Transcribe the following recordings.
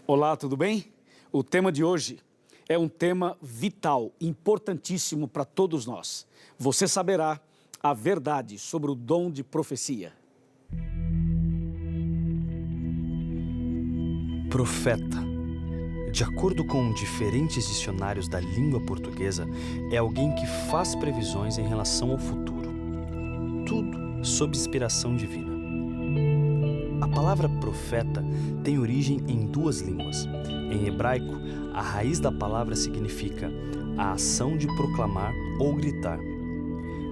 Olá, tudo bem? O tema de hoje é um tema vital, importantíssimo para todos nós. Você saberá a verdade sobre o dom de profecia. Profeta, de acordo com diferentes dicionários da língua portuguesa, é alguém que faz previsões em relação ao futuro. Tudo sob inspiração divina. A palavra profeta tem origem em duas línguas. Em hebraico, a raiz da palavra significa a ação de proclamar ou gritar.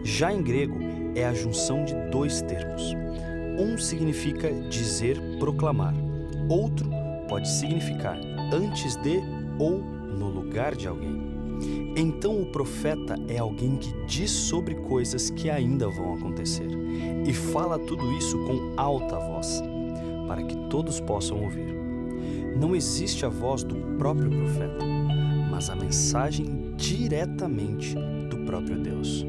Já em grego, é a junção de dois termos. Um significa dizer, proclamar. Outro pode significar antes de ou no lugar de alguém. Então o profeta é alguém que diz sobre coisas que ainda vão acontecer e fala tudo isso com alta voz, para que todos possam ouvir. Não existe a voz do próprio profeta, mas a mensagem diretamente do próprio Deus.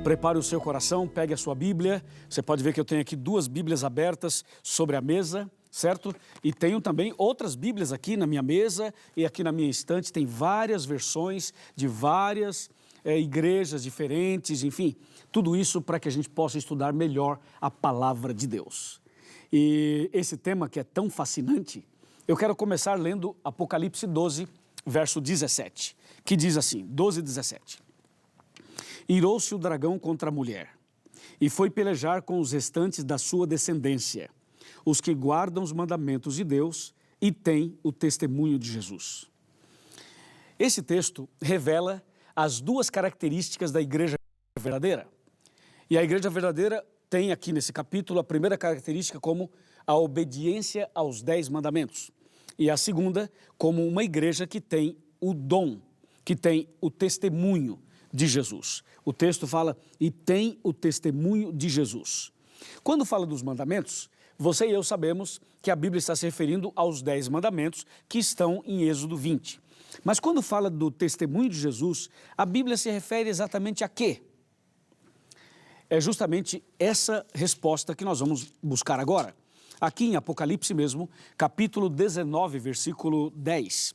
Prepare o seu coração, pegue a sua Bíblia. Você pode ver que eu tenho aqui duas Bíblias abertas sobre a mesa, certo? E tenho também outras Bíblias aqui na minha mesa e aqui na minha estante. Tem várias versões de várias igrejas diferentes, enfim. Tudo isso para que a gente possa estudar melhor a palavra de Deus. E esse tema que é tão fascinante, eu quero começar lendo Apocalipse 12, verso 17, que diz assim, 12, 17. Irou-se o dragão contra a mulher, e foi pelejar com os restantes da sua descendência, os que guardam os mandamentos de Deus e têm o testemunho de Jesus. Esse texto revela as duas características da igreja verdadeira. E a igreja verdadeira tem aqui nesse capítulo a primeira característica como a obediência aos 10 mandamentos. E a segunda como uma igreja que tem o dom, que tem o testemunho de Jesus. O texto fala, e tem o testemunho de Jesus. Quando fala dos mandamentos, você e eu sabemos que a Bíblia está se referindo aos 10 mandamentos que estão em Êxodo 20. Mas quando fala do testemunho de Jesus, a Bíblia se refere exatamente a quê? É justamente essa resposta que nós vamos buscar agora. Aqui em Apocalipse mesmo, capítulo 19, versículo 10.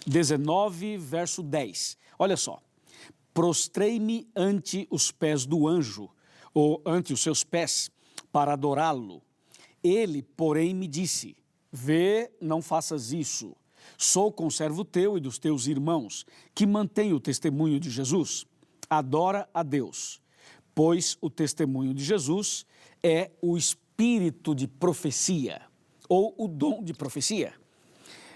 19, verso 10. Olha só. Prostrei-me ante os pés do anjo, ou ante os seus pés, para adorá-lo. Ele, porém, me disse, vê, não faças isso. Sou conservo teu e dos teus irmãos, que mantém o testemunho de Jesus. Adora a Deus, pois o testemunho de Jesus é o espírito de profecia, ou o dom de profecia.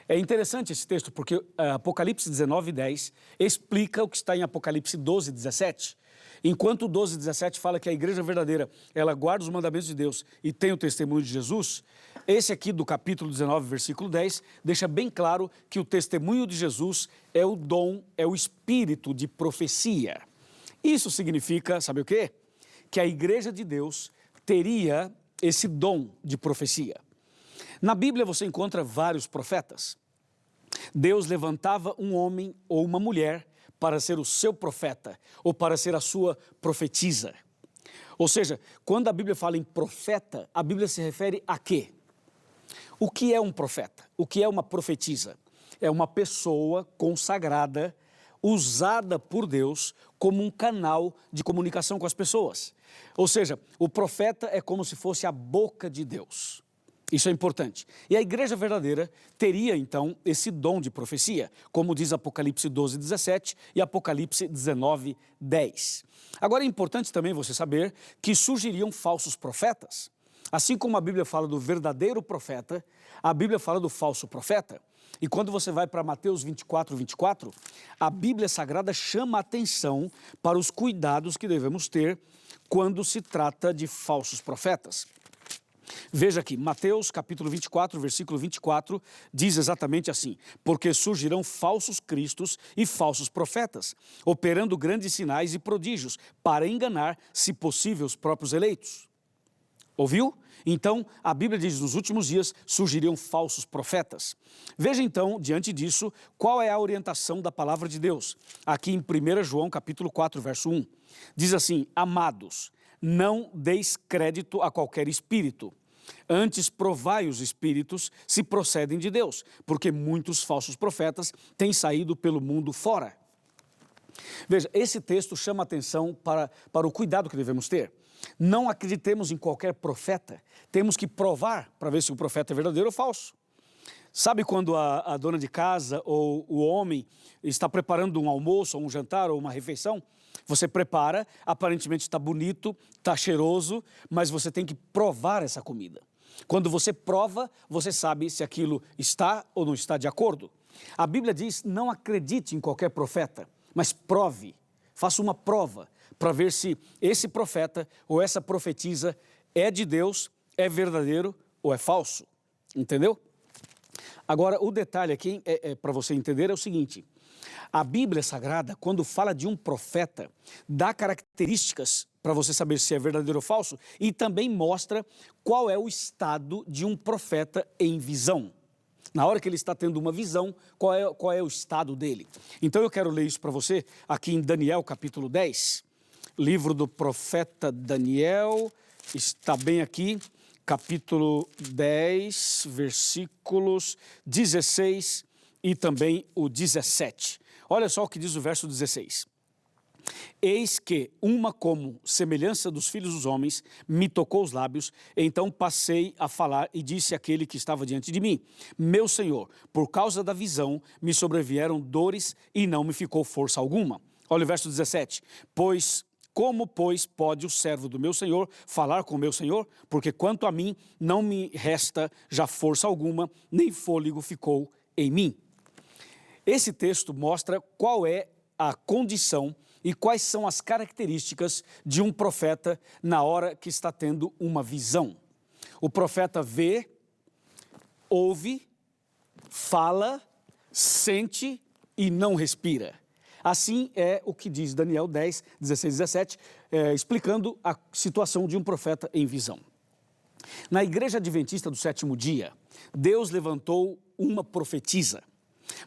É interessante esse texto porque Apocalipse 19, 10 explica o que está em Apocalipse 12, 17. Enquanto o 12, 17 fala que a igreja verdadeira, ela guarda os mandamentos de Deus e tem o testemunho de Jesus, esse aqui do capítulo 19, versículo 10, deixa bem claro que o testemunho de Jesus é o dom, é o espírito de profecia. Isso significa, sabe o quê? Que a igreja de Deus teria esse dom de profecia. Na Bíblia você encontra vários profetas. Deus levantava um homem ou uma mulher para ser o seu profeta ou para ser a sua profetisa. Ou seja, quando a Bíblia fala em profeta, a Bíblia se refere a quê? O que é um profeta? O que é uma profetisa? É uma pessoa consagrada, usada por Deus como um canal de comunicação com as pessoas. Ou seja, o profeta é como se fosse a boca de Deus. Isso é importante. E a igreja verdadeira teria, então, esse dom de profecia, como diz Apocalipse 12, 17 e Apocalipse 19, 10. Agora é importante também você saber que surgiriam falsos profetas. Assim como a Bíblia fala do verdadeiro profeta, a Bíblia fala do falso profeta. E quando você vai para Mateus 24, 24, a Bíblia Sagrada chama a atenção para os cuidados que devemos ter quando se trata de falsos profetas. Veja aqui, Mateus capítulo 24, versículo 24, diz exatamente assim, porque surgirão falsos cristos e falsos profetas, operando grandes sinais e prodígios, para enganar, se possível, os próprios eleitos. Ouviu? Então, a Bíblia diz, nos últimos dias surgiriam falsos profetas. Veja então, diante disso, qual é a orientação da palavra de Deus. Aqui em 1 João capítulo 4, verso 1, diz assim, amados, não deis crédito a qualquer espírito. Antes provai os espíritos se procedem de Deus, porque muitos falsos profetas têm saído pelo mundo fora. Veja, esse texto chama atenção para o cuidado que devemos ter. Não acreditemos em qualquer profeta, temos que provar para ver se o profeta é verdadeiro ou falso. Sabe quando a dona de casa ou o homem está preparando um almoço, ou um jantar, ou uma refeição? Você prepara, aparentemente está bonito, está cheiroso, mas você tem que provar essa comida. Quando você prova, você sabe se aquilo está ou não está de acordo. A Bíblia diz, não acredite em qualquer profeta, mas prove, faça uma prova para ver se esse profeta ou essa profetisa é de Deus, é verdadeiro ou é falso. Entendeu? Agora, o detalhe aqui, para você entender, é o seguinte. A Bíblia Sagrada, quando fala de um profeta, dá características para você saber se é verdadeiro ou falso e também mostra qual é o estado de um profeta em visão. Na hora que ele está tendo uma visão, qual é o estado dele. Então eu quero ler isso para você aqui em Daniel capítulo 10, livro do profeta Daniel, está bem aqui, capítulo 10, versículos 16 e também o 17. Olha só o que diz o verso 16. Eis que uma como semelhança dos filhos dos homens me tocou os lábios, então passei a falar e disse àquele que estava diante de mim, meu Senhor, por causa da visão me sobrevieram dores e não me ficou força alguma. Olha o verso 17. Como, pois, pode o servo do meu Senhor falar com o meu Senhor? Porque quanto a mim, não me resta já força alguma, nem fôlego ficou em mim. Esse texto mostra qual é a condição e quais são as características de um profeta na hora que está tendo uma visão. O profeta vê, ouve, fala, sente e não respira. Assim é o que diz Daniel 10, 16 e 17, explicando a situação de um profeta em visão. Na Igreja Adventista do Sétimo Dia, Deus levantou uma profetisa.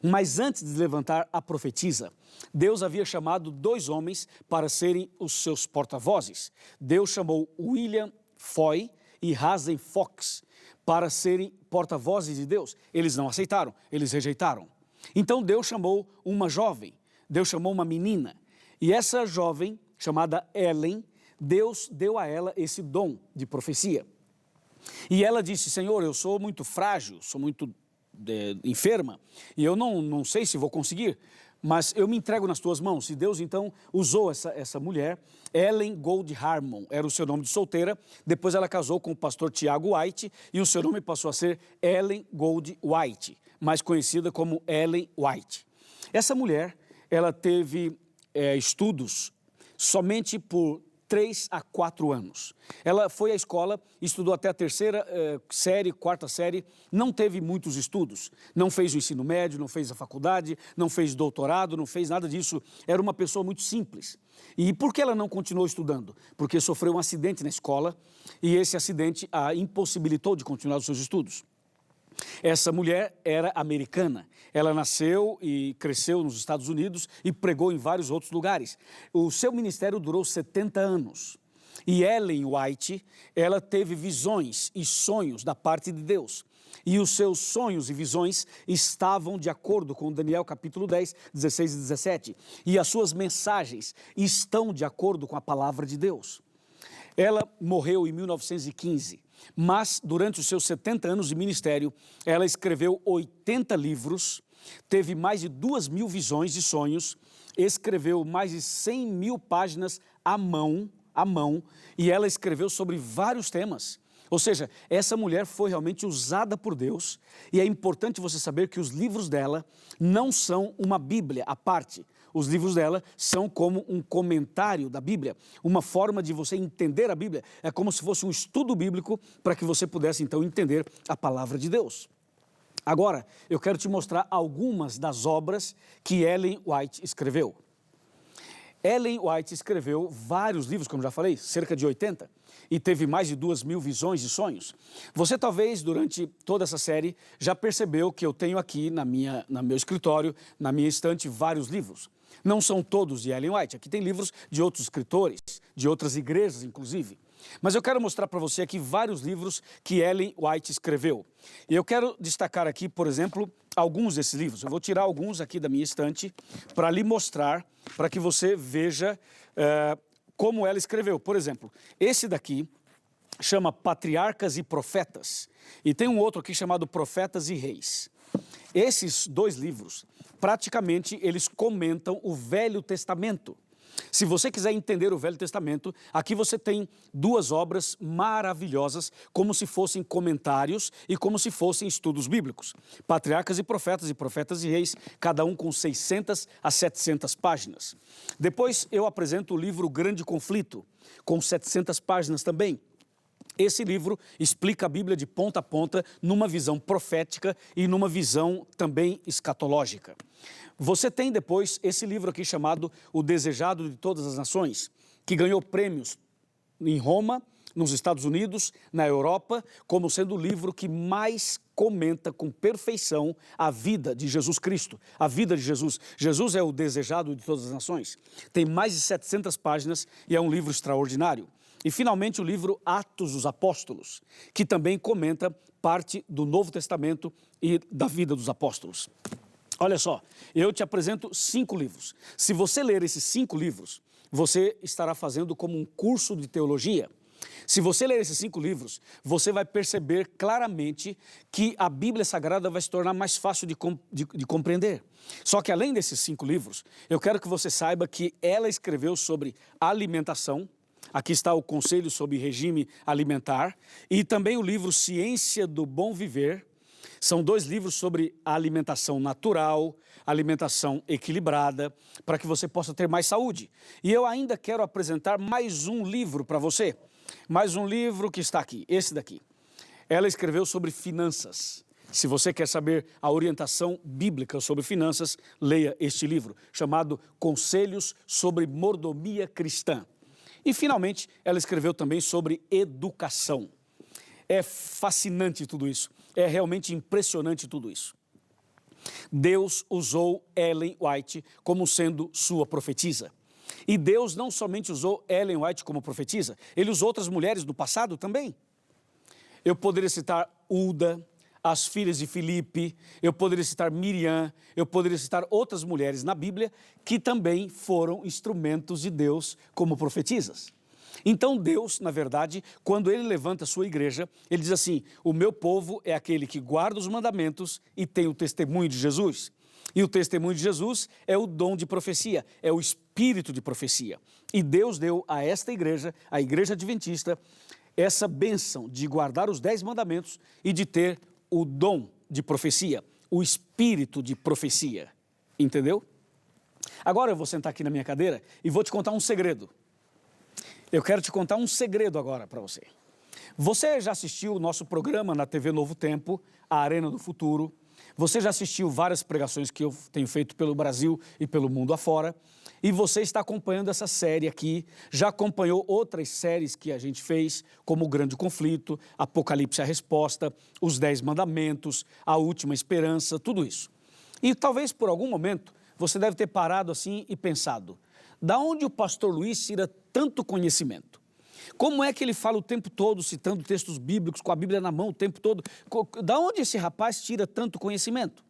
Mas antes de levantar a profetisa, Deus havia chamado 2 homens para serem os seus porta-vozes. Deus chamou William Foy e Hazen Fox para serem porta-vozes de Deus. Eles não aceitaram, eles rejeitaram. Então Deus chamou uma jovem, Deus chamou uma menina. E essa jovem, chamada Ellen, Deus deu a ela esse dom de profecia. E ela disse, Senhor, eu sou muito frágil, sou muito enferma, e eu não sei se vou conseguir, mas eu me entrego nas tuas mãos. E Deus então usou essa mulher, Ellen Gold Harmon, era o seu nome de solteira, depois ela casou com o pastor Tiago White, e o seu nome passou a ser Ellen Gold White, mais conhecida como Ellen White. Essa mulher, ela teve estudos somente por 3 a 4 anos. Ela foi à escola, estudou até a 3ª série, 4ª série, não teve muitos estudos, não fez o ensino médio, não fez a faculdade, não fez doutorado, não fez nada disso, era uma pessoa muito simples. E por que ela não continuou estudando? Porque sofreu um acidente na escola e esse acidente a impossibilitou de continuar os seus estudos. Essa mulher era americana, ela nasceu e cresceu nos Estados Unidos e pregou em vários outros lugares. O seu ministério durou 70 anos. E Ellen White, ela teve visões e sonhos da parte de Deus. E os seus sonhos e visões estavam de acordo com Daniel capítulo 10, 16 e 17. E as suas mensagens estão de acordo com a palavra de Deus. Ela morreu em 1915. Mas, durante os seus 70 anos de ministério, ela escreveu 80 livros, teve mais de 2.000 visões e sonhos, escreveu mais de 100.000 páginas à mão, e ela escreveu sobre vários temas. Ou seja, essa mulher foi realmente usada por Deus, e é importante você saber que os livros dela não são uma Bíblia à parte. Os livros dela são como um comentário da Bíblia, uma forma de você entender a Bíblia. É como se fosse um estudo bíblico para que você pudesse então entender a palavra de Deus. Agora, eu quero te mostrar algumas das obras que Ellen White escreveu. Ellen White escreveu vários livros, como já falei, cerca de 80, e teve mais de 2.000 visões e sonhos. Você talvez, durante toda essa série, já percebeu que eu tenho aqui no meu escritório, na minha estante, vários livros. Não são todos de Ellen White. Aqui tem livros de outros escritores, de outras igrejas, inclusive. Mas eu quero mostrar para você aqui vários livros que Ellen White escreveu. E eu quero destacar aqui, por exemplo, alguns desses livros. Eu vou tirar alguns aqui da minha estante para lhe mostrar, para que você veja como ela escreveu. Por exemplo, esse daqui chama Patriarcas e Profetas. E tem um outro aqui chamado Profetas e Reis. Esses dois livros, praticamente, eles comentam o Velho Testamento. Se você quiser entender o Velho Testamento, aqui você tem duas obras maravilhosas, como se fossem comentários e como se fossem estudos bíblicos. Patriarcas e Profetas e Reis, cada um com 600 a 700 páginas. Depois eu apresento o livro Grande Conflito, com 700 páginas também. Esse livro explica a Bíblia de ponta a ponta, numa visão profética e numa visão também escatológica. Você tem depois esse livro aqui chamado O Desejado de Todas as Nações, que ganhou prêmios em Roma, nos Estados Unidos, na Europa, como sendo o livro que mais comenta com perfeição a vida de Jesus Cristo, a vida de Jesus. Jesus é o desejado de todas as nações. Tem mais de 700 páginas e é um livro extraordinário. E, finalmente, o livro Atos dos Apóstolos, que também comenta parte do Novo Testamento e da vida dos apóstolos. Olha só, eu te apresento 5 livros. Se você ler esses 5 livros, você estará fazendo como um curso de teologia. Se você ler esses 5 livros, você vai perceber claramente que a Bíblia Sagrada vai se tornar mais fácil de compreender. Só que, além desses 5 livros, eu quero que você saiba que ela escreveu sobre alimentação. Aqui está o Conselho sobre Regime Alimentar e também o livro Ciência do Bom Viver. São 2 livros sobre a alimentação natural, alimentação equilibrada, para que você possa ter mais saúde. E eu ainda quero apresentar mais um livro para você. Mais um livro que está aqui, esse daqui. Ela escreveu sobre finanças. Se você quer saber a orientação bíblica sobre finanças, leia este livro, chamado Conselhos sobre Mordomia Cristã. E, finalmente, ela escreveu também sobre educação. É fascinante tudo isso. É realmente impressionante tudo isso. Deus usou Ellen White como sendo sua profetisa. E Deus não somente usou Ellen White como profetisa, Ele usou outras mulheres do passado também. Eu poderia citar Hulda, as filhas de Filipe, eu poderia citar Miriam, eu poderia citar outras mulheres na Bíblia que também foram instrumentos de Deus como profetisas. Então Deus, na verdade, quando Ele levanta a sua igreja, Ele diz assim: o meu povo é aquele que guarda os mandamentos e tem o testemunho de Jesus. E o testemunho de Jesus é o dom de profecia, é o espírito de profecia. E Deus deu a esta igreja, a igreja adventista, essa bênção de guardar os 10 mandamentos e de ter o dom de profecia, o espírito de profecia, entendeu? Agora eu vou sentar aqui na minha cadeira e vou te contar um segredo. Eu quero te contar um segredo agora para você. Você já assistiu o nosso programa na TV Novo Tempo, a Arena do Futuro. Você já assistiu várias pregações que eu tenho feito pelo Brasil e pelo mundo afora. E você está acompanhando essa série aqui, já acompanhou outras séries que a gente fez, como O Grande Conflito, Apocalipse a Resposta, Os 10 Mandamentos, A Última Esperança, tudo isso. E talvez por algum momento você deve ter parado assim e pensado: da onde o pastor Luiz tira tanto conhecimento? Como é que ele fala o tempo todo, citando textos bíblicos, com a Bíblia na mão o tempo todo? Da onde esse rapaz tira tanto conhecimento?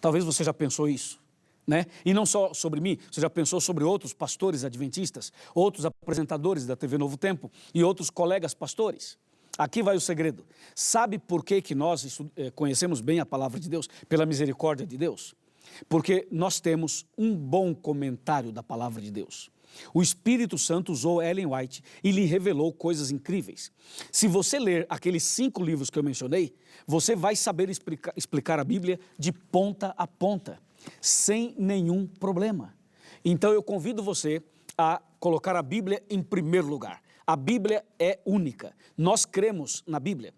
Talvez você já pensou isso, né? E não só sobre mim, você já pensou sobre outros pastores adventistas, outros apresentadores da TV Novo Tempo e outros colegas pastores. Aqui vai o segredo. Sabe por que nós conhecemos bem a palavra de Deus? Pela misericórdia de Deus. Porque nós temos um bom comentário da palavra de Deus. O Espírito Santo usou Ellen White e lhe revelou coisas incríveis. Se você ler aqueles 5 livros que eu mencionei, você vai saber explicar a Bíblia de ponta a ponta, sem nenhum problema. Então eu convido você a colocar a Bíblia em primeiro lugar. A Bíblia é única. Nós cremos na Bíblia.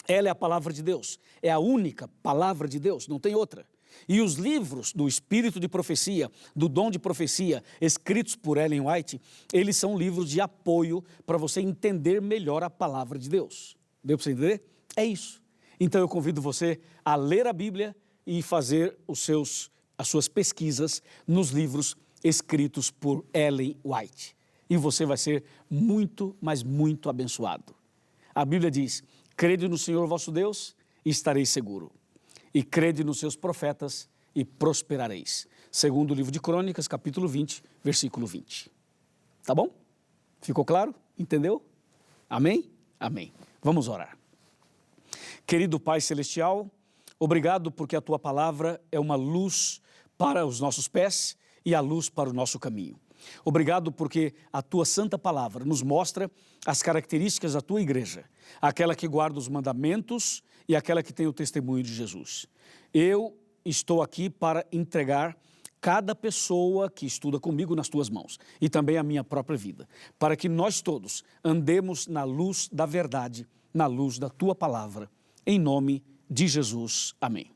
Ela é a palavra de Deus. É a única palavra de Deus, não tem outra. E os livros do Espírito de Profecia, do Dom de Profecia, escritos por Ellen White, eles são livros de apoio para você entender melhor a palavra de Deus. Deu para você entender? É isso. Então eu convido você a ler a Bíblia e fazer os seus as suas pesquisas nos livros escritos por Ellen White. E você vai ser muito, mas muito abençoado. A Bíblia diz, crede no Senhor vosso Deus e estareis seguro. E crede nos seus profetas e prosperareis. Segundo o livro de Crônicas, capítulo 20, versículo 20. Tá bom? Ficou claro? Entendeu? Amém? Amém. Vamos orar. Querido Pai Celestial, obrigado porque a Tua palavra é uma luz para os nossos pés e a luz para o nosso caminho. Obrigado porque a Tua santa palavra nos mostra as características da Tua igreja, aquela que guarda os mandamentos e aquela que tem o testemunho de Jesus. Eu estou aqui para entregar cada pessoa que estuda comigo nas Tuas mãos e também a minha própria vida, para que nós todos andemos na luz da verdade, na luz da Tua palavra. Em nome de Jesus. Amém.